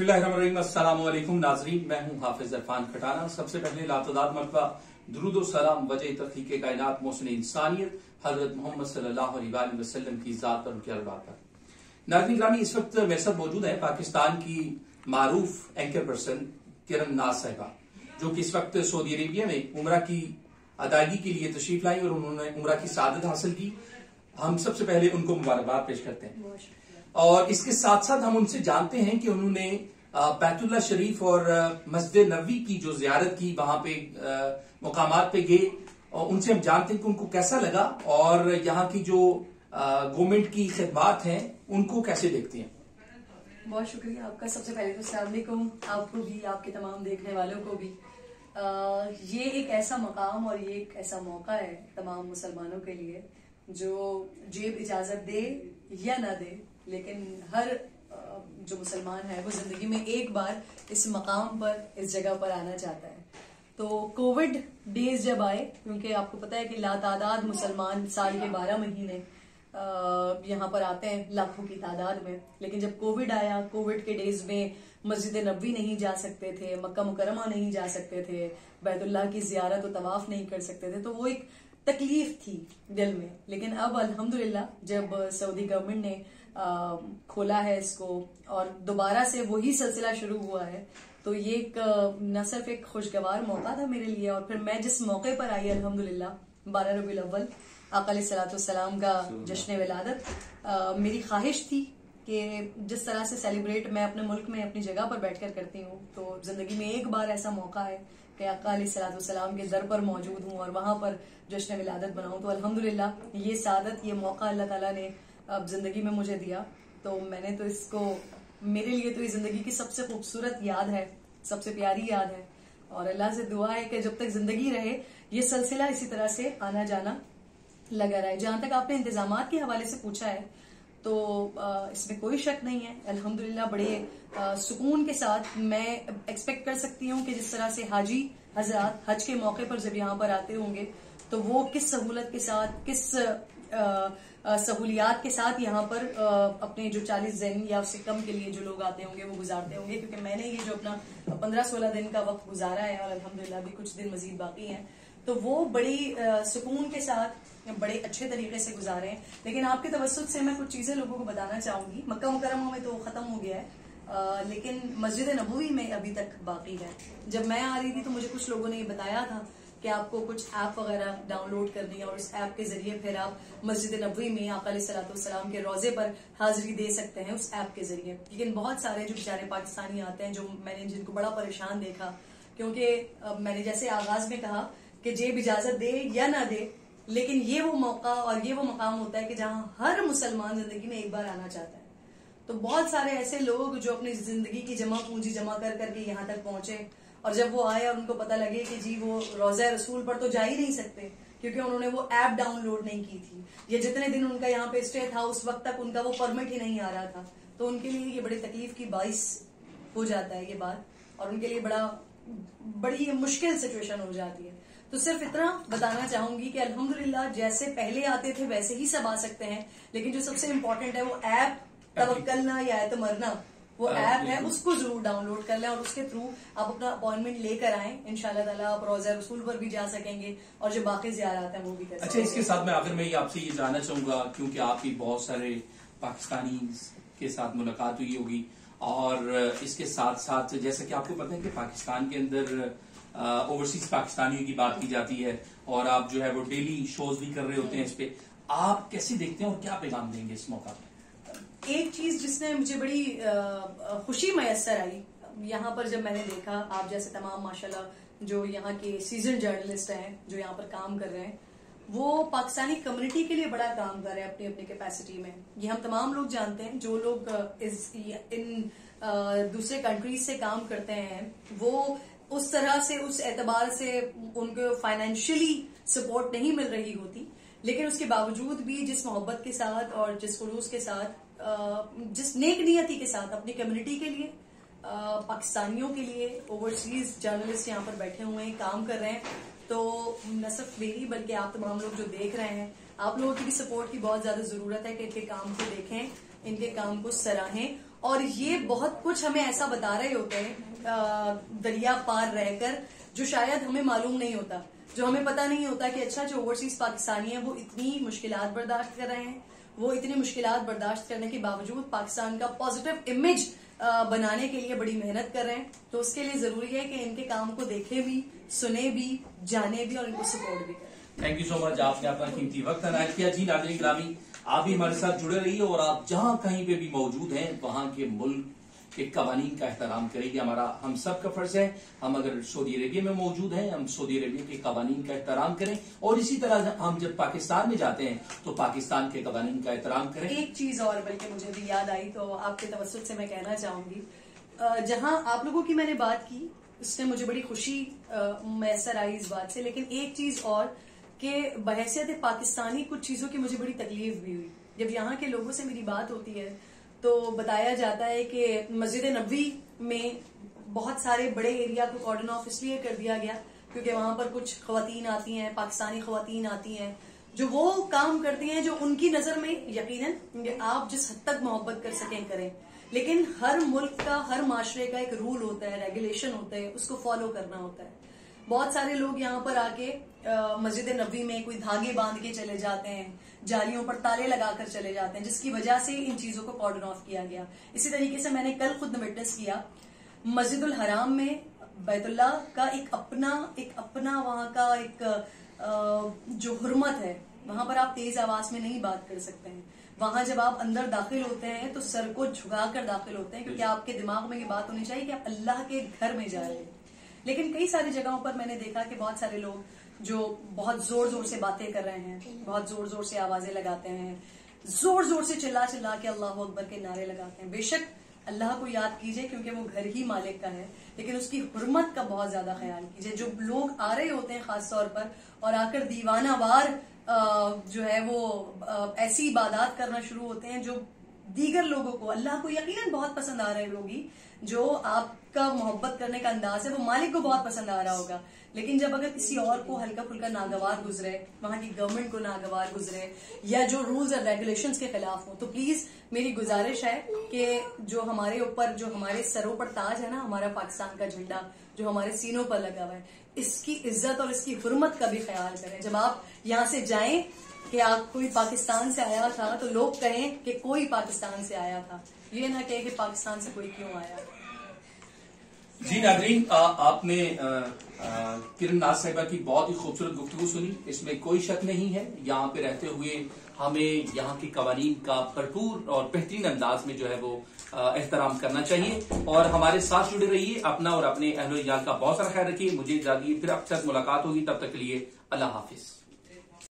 बिस्मिल्लाहिर्रहमानिर्रहीम। अस्सलाम वालेकुम नाजरीन, मैं हूं हाफिज इरफान खटाना। सबसे पहले लातदाद मरतबा दुरूद सलाम वजह तहकीक कायनात मोहसिन इंसानियत हजरत मोहम्मद सल्लल्लाहु अलैहि वसल्लम की जात पर उनके अरबाब पर। नाज़रीन ग्रामी, इस वक्त मेरे साथ मौजूद है पाकिस्तान की मारूफ एंकर पर्सन किरण नाज साहिबा, जो कि इस वक्त सऊदी अरेबिया में उम्रा की अदायगी के लिए तशरीफ लाई और उन्होंने उम्रा की सादत हासिल की। हम सबसे पहले उनको मुबारकबाद पेश करते हैं और इसके साथ साथ हम उनसे जानते हैं कि उन्होंने बैतुल्लाह शरीफ और मस्जिद नबवी की जो जियारत की, वहां पे मुकामात पे गए और उनसे हम जानते हैं कि उनको कैसा लगा और यहाँ की जो गवर्नमेंट की खिदमात हैं उनको कैसे देखते हैं। बहुत शुक्रिया आपका। सबसे पहले तो अस्सलाम वालेकुम, आपको भी, आपके तमाम देखने वालों को भी। ये एक ऐसा मकाम और ये एक ऐसा मौका है तमाम मुसलमानों के लिए, जो जेब इजाजत दे या ना दे, लेकिन हर जो मुसलमान है वो जिंदगी में एक बार इस मकाम पर, इस जगह पर आना चाहता है। तो कोविड डेज जब आए, क्योंकि आपको पता है कि लातादाद मुसलमान साल के 12 महीने यहाँ पर आते हैं लाखों की तादाद में, लेकिन जब कोविड आया, कोविड के डेज में मस्जिद नबवी नहीं जा सकते थे, मक्का मुकरमा नहीं जा सकते थे, बैतुल्लाह की जियारत और तवाफ नहीं कर सकते थे, तो वो एक तकलीफ थी दिल में। लेकिन अब अल्हम्दुलिल्लाह जब सऊदी गवर्नमेंट ने खोला है इसको और दोबारा से वही सिलसिला शुरू हुआ है, तो ये एक न सिर्फ एक खुशगवार मौका था मेरे लिए, और फिर मैं जिस मौके पर आई अल्हम्दुलिल्लाह 12 रबीउल अव्वल आका अलैहिस्सलाम का जश्न विलादत, मेरी ख्वाहिश थी कि जिस तरह से सेलिब्रेट मैं अपने मुल्क में अपनी जगह पर बैठकर करती हूँ, तो जिंदगी में एक बार ऐसा मौका है कि आका अलैहिस्सलाम के दर पर मौजूद हूँ और वहां पर जश्न विलादत बनाऊं। तो अल्हम्दुलिल्लाह ये सादत, ये मौका अल्लाह ताला ने अब जिंदगी में मुझे दिया, तो मैंने तो इसको, मेरे लिए तो ये जिंदगी की सबसे खूबसूरत याद है, सबसे प्यारी याद है, और अल्लाह से दुआ है कि जब तक जिंदगी रहे ये सिलसिला इसी तरह से आना जाना लगा रहे। जहां तक आपने इंतजामात के हवाले से पूछा है, तो इसमें कोई शक नहीं है, अल्हम्दुलिल्लाह बड़े सुकून के साथ मैं एक्सपेक्ट कर सकती हूँ कि जिस तरह से हाजी हजरात हज के मौके पर जब यहाँ पर आते होंगे, तो वो किस सहूलत के साथ, किस सहूलियात के साथ यहाँ पर अपने जो 40 दिन या उससे कम के लिए जो लोग आते होंगे वो गुजारते होंगे। क्योंकि मैंने ये जो अपना 15-16 दिन का वक्त गुजारा है और अल्हम्दुलिल्लाह भी कुछ दिन मजीद बाकी हैं, तो वो बड़ी सुकून के साथ बड़े अच्छे तरीके से गुजारे हैं। लेकिन आपके तवज्जुह से मैं कुछ चीजें लोगों को बताना चाहूंगी। मक्का मुकरमा में तो खत्म हो गया है, लेकिन मस्जिद नबवी में अभी तक बाकी है। जब मैं आ रही थी तो मुझे कुछ लोगों ने ये बताया था कि आपको कुछ ऐप वगैरह डाउनलोड करनी है और उस ऐप के जरिए फिर आप मस्जिद नबवी में आका अलैहिस्सलाम के रोजे पर हाजिरी दे सकते हैं उस ऐप के जरिए। लेकिन बहुत सारे जो बेचारे पाकिस्तानी आते हैं, जो मैंने जिनको बड़ा परेशान देखा, क्योंकि मैंने जैसे आगाज में कहा कि जेब इजाजत दे या ना दे, लेकिन ये वो मौका और ये वो मकाम होता है कि जहां हर मुसलमान जिंदगी में एक बार आना चाहता है। तो बहुत सारे ऐसे लोग जो अपनी जिंदगी की जमा पूंजी जमा कर करके यहाँ तक पहुंचे, और जब वो आए और उनको पता लगे कि जी वो रोज़ा रसूल पर तो जा ही नहीं सकते क्योंकि उन्होंने वो ऐप डाउनलोड नहीं की थी, या जितने दिन उनका यहाँ पे स्टे था उस वक्त तक उनका वो परमिट ही नहीं आ रहा था, तो उनके लिए ये बड़ी तकलीफ की बाइस हो जाता है ये बात, और उनके लिए बड़ी मुश्किल सिचुएशन हो जाती है। तो सिर्फ इतना बताना चाहूंगी कि अल्हम्दुलिल्लाह जैसे पहले आते थे वैसे ही सब आ सकते हैं, लेकिन जो सबसे इम्पोर्टेंट है वो ऐप तवक्कलना या एतमरना, वो ऐप है, उसको जरूर डाउनलोड कर लें और उसके थ्रू आप अपना अपॉइंटमेंट लेकर आए। इंशाल्लाह ताला आप रोज़ा रसूल पर भी जा सकेंगे और जो बाकी ज़ियारत हैं वो भी कर सकेंगे। अच्छा, इसके साथ मैं आखिर में आपसे ये जानना चाहूंगा, क्योंकि आपकी बहुत सारे पाकिस्तानी के साथ मुलाकात हुई होगी, और इसके साथ साथ जैसा कि आपको पता है कि पाकिस्तान के अंदर ओवरसीज पाकिस्तानियों की बात की जाती है और आप जो है वो डेली शोज भी कर रहे होते हैं। इस पे आप कैसे देखते हैं और क्या पैगाम देंगे इस मौका पर? एक चीज जिसने मुझे बड़ी खुशी मैसर आई यहाँ पर जब मैंने देखा, आप जैसे तमाम माशाल्लाह जो यहाँ के सीजन जर्नलिस्ट हैं जो यहाँ पर काम कर रहे हैं, वो पाकिस्तानी कम्युनिटी के लिए बड़ा काम कर रहे हैं अपनी अपनी कैपेसिटी में। ये हम तमाम लोग जानते हैं। जो लोग इन दूसरे कंट्रीज से काम करते हैं वो उस तरह से, उस एतबार से उनको फाइनेंशियली सपोर्ट नहीं मिल रही होती, लेकिन उसके बावजूद भी जिस मोहब्बत के साथ और जिस खुलूस के साथ, जिस नेक नियति के साथ अपनी कम्युनिटी के लिए, पाकिस्तानियों के लिए ओवरसीज जर्नलिस्ट यहाँ पर बैठे हुए हैं, काम कर रहे हैं, तो न सिर्फ मेरी बल्कि आप तमाम लोग जो देख रहे हैं, आप लोगों की भी सपोर्ट की बहुत ज्यादा जरूरत है कि इनके काम को देखें, इनके काम को सराहें और ये बहुत कुछ हमें ऐसा बता रहे होते हैं दरिया पार रहकर, जो शायद हमें मालूम नहीं होता, जो हमें पता नहीं होता कि अच्छा जो ओवरसीज पाकिस्तानी है वो इतनी मुश्किलात बर्दाश्त कर रहे हैं, वो इतनी मुश्किलात बर्दाश्त करने के बावजूद पाकिस्तान का पॉजिटिव इमेज बनाने के लिए बड़ी मेहनत कर रहे हैं। तो उसके लिए जरूरी है कि इनके काम को देखें भी, सुने भी, जाने भी और इनको सपोर्ट भी करें। थैंक यू सो मच, आपने अपना कीमती वक्त अनायत किया। जी नाज़रीन गिरामी, आप भी हमारे साथ जुड़े रहिए और आप जहां कहीं पे भी मौजूद हैं वहां के मुल्क के कवानीन का एहतराम करेंगे। हमारा हम सब का फर्ज है, हम अगर सऊदी अरेबिया में मौजूद हैं, हम सऊदी अरेबिया के कवानीन का एहतराम करें और इसी तरह हम जब पाकिस्तान में जाते हैं तो पाकिस्तान के कवानीन का एहतराम करें। एक चीज और बल्कि मुझे भी याद आई तो आपके तवज्जुह से मैं कहना चाहूंगी, जहां आप लोगों की मैंने बात की उससे मुझे बड़ी खुशी मैसर आई इस बात से, लेकिन एक चीज और कि बहैसियत पाकिस्तानी कुछ चीजों की मुझे बड़ी तकलीफ भी हुई। जब यहाँ के लोगों से मेरी बात होती है तो बताया जाता है कि मस्जिद नबवी में बहुत सारे बड़े एरिया को कॉर्डन ऑफ इसलिए कर दिया गया क्योंकि वहां पर कुछ खवातीन आती हैं, पाकिस्तानी खवातीन आती हैं जो वो काम करती हैं जो उनकी नजर में यकीनन आप जिस हद तक मोहब्बत कर सकें करें, लेकिन हर मुल्क का, हर माशरे का एक रूल होता है, रेगुलेशन होता है, उसको फॉलो करना होता है। बहुत सारे लोग यहाँ पर आके मस्जिद नबवी में कोई धागे बांध के चले जाते हैं, जालियों पर ताले लगाकर चले जाते हैं, जिसकी वजह से इन चीजों को कॉर्डन ऑफ किया गया। इसी तरीके से मैंने कल खुद विटनेस किया मस्जिदुल हराम में बैतुल्लाह का एक अपना वहां का एक जो हुर्मत है, वहां पर आप तेज आवाज में नहीं बात कर सकते हैं। वहां जब आप अंदर दाखिल होते हैं तो सर को झुकाकर दाखिल होते हैं क्योंकि आपके दिमाग में ये बात होनी चाहिए कि आप अल्लाह के घर में जा रहे हैं। लेकिन कई सारी जगहों पर मैंने देखा कि बहुत सारे लोग जो बहुत जोर जोर से बातें कर रहे हैं, बहुत जोर जोर से आवाजें लगाते हैं, जोर जोर से चिल्ला चिल्ला के अल्लाह अकबर के नारे लगाते हैं। बेशक अल्लाह को याद कीजिए क्योंकि वो घर ही मालिक का है, लेकिन उसकी हुर्मत का बहुत ज्यादा ख्याल कीजिए। जो लोग आ रहे होते हैं खास तौर पर और आकर दीवानावार जो है वो ऐसी इबादत करना शुरू होते हैं जो दीगर लोगों को, अल्लाह को यकीनन बहुत पसंद आ रहे होगी, जो आपका मोहब्बत करने का अंदाज है वो मालिक को बहुत पसंद आ रहा होगा, लेकिन जब अगर किसी और को हल्का फुल्का नागवार गुजरे, वहां की गवर्नमेंट को नागवार गुजरे या जो रूल्स और रेगुलेशंस के खिलाफ हो, तो प्लीज मेरी गुजारिश है कि जो हमारे ऊपर, जो हमारे सरों पर ताज है ना, हमारा पाकिस्तान का झंडा जो हमारे सीनों पर लगा हुआ है, इसकी इज्जत और इसकी हुर्मत का भी ख्याल करें। जब आप यहाँ से जाएं कि आप कोई पाकिस्तान से आया था तो लोग कहें कि कोई पाकिस्तान से आया था, ये ना कहे कि पाकिस्तान से कोई क्यों आया। जी नाज़रीन, आपने किरण नाज साहिबा की बहुत ही खूबसूरत गुफ्तगू सुनी, इसमें कोई शक नहीं है। यहाँ पे रहते हुए हमें यहाँ की कवानीन का भरपूर और बेहतरीन अंदाज में जो है वो एहतराम करना चाहिए। और हमारे साथ जुड़े रहिए, अपना और अपने अहलो इयाल का बहुत सारा ख्याल रखिए। मुझे इजाज़त दीजिए, फिर आपके साथ मुलाकात होगी, तब तक के लिए अल्लाह हाफिज।